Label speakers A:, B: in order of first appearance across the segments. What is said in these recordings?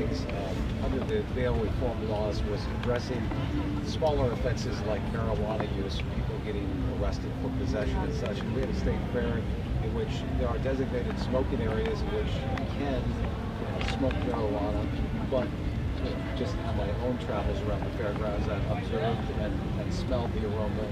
A: elections under the bail reform laws was addressing smaller offenses like marijuana use, people getting arrested for possession and such. And we had a state fair in which there are designated smoking areas in which you can smoke marijuana, but just on my own travels around the fairgrounds, I've observed and smelled the aroma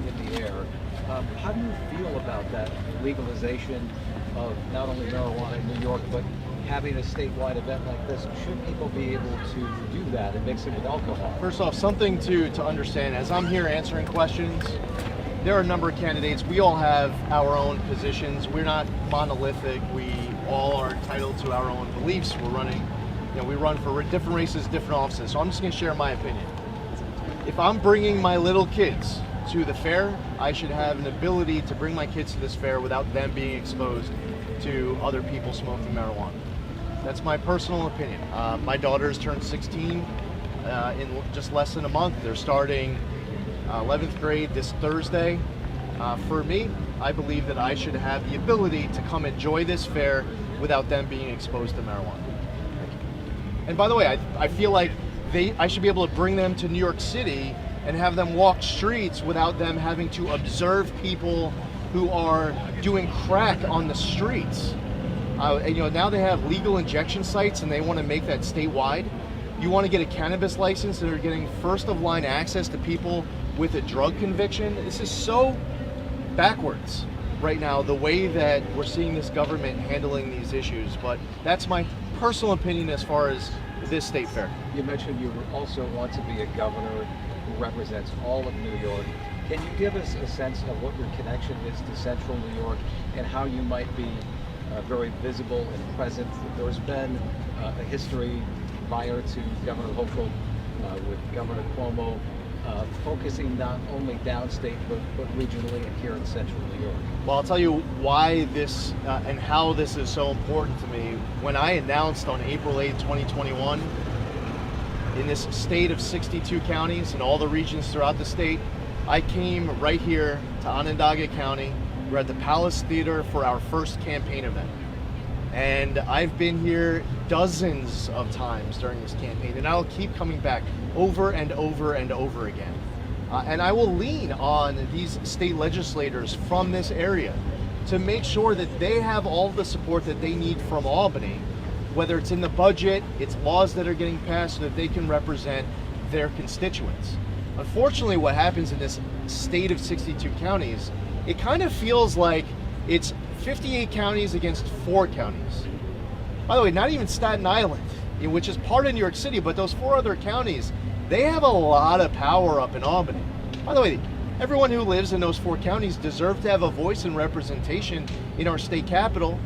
A: in the air. How do you feel about that legalization of not only marijuana in New York, but having a statewide event like this? Should people be able to do that and mix it with alcohol?
B: First off, something to understand, as I'm here answering questions, there are a number of candidates. We all have our own positions. We're not monolithic. We all are entitled to our own beliefs. We're running, we run for different races, different offices. So I'm just going to share my opinion. If I'm bringing my little kids to the fair, I should have an ability to bring my kids to this fair without them being exposed to other people smoking marijuana. That's my personal opinion. My daughters turned 16 in just less than a month. They're starting 11th grade this Thursday. For me, I believe that I should have the ability to come enjoy this fair without them being exposed to marijuana. And by the way, I feel like I should be able to bring them to New York City and have them walk streets without them having to observe people who are doing crack on the streets. Now they have legal injection sites and they want to make that statewide. You want to get a cannabis license and they're getting first of line access to people with a drug conviction. This is so backwards right now, the way that we're seeing this government handling these issues. But that's my personal opinion as far as this state fair.
A: You mentioned you also want to be a governor who represents all of New York. Can you give us a sense of what your connection is to Central New York and how you might be very visible and present? There's been a history prior to Governor Hochul with Governor Cuomo focusing not only downstate but regionally and here in Central New York.
B: Well, I'll tell you why this and how this is so important to me. When I announced on April 8, 2021, in this state of 62 counties and all the regions throughout the state, I came right here to Onondaga County. We're at the Palace Theater for our first campaign event. And I've been here dozens of times during this campaign, and I'll keep coming back over and over and over again. And I will lean on these state legislators from this area to make sure that they have all the support that they need from Albany, whether it's in the budget, it's laws that are getting passed so that they can represent their constituents. Unfortunately, what happens in this state of 62 counties, it kind of feels like it's 58 counties against 4 counties. By the way, not even Staten Island, which is part of New York City, but those 4 other counties, they have a lot of power up in Albany. By the way, everyone who lives in those 4 counties deserve to have a voice and representation in our state capital,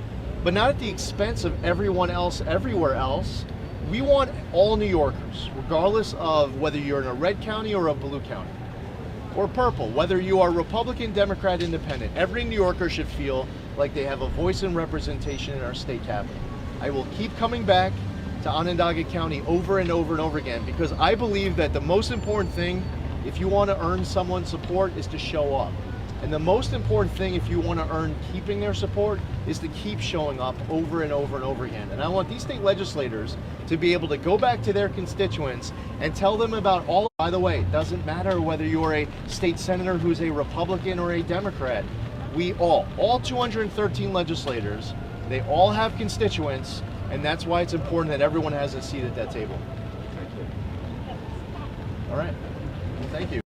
B: but not at the expense of everyone else everywhere else. We want all New Yorkers, regardless of whether you're in a red county or a blue county, or purple, whether you are Republican, Democrat, Independent, every New Yorker should feel like they have a voice and representation in our state capital. I will keep coming back to Onondaga County over and over and over again because I believe that the most important thing if you want to earn someone's support is to show up. And the most important thing if you want to earn keeping their support is to keep showing up over and over and over again. And I want these state legislators to be able to go back to their constituents and tell them about all. By the way, it doesn't matter whether you're a state senator who's a Republican or a Democrat. We all 213 legislators, they all have constituents, and that's why it's important that everyone has a seat at that table.
A: Thank you.
B: All right.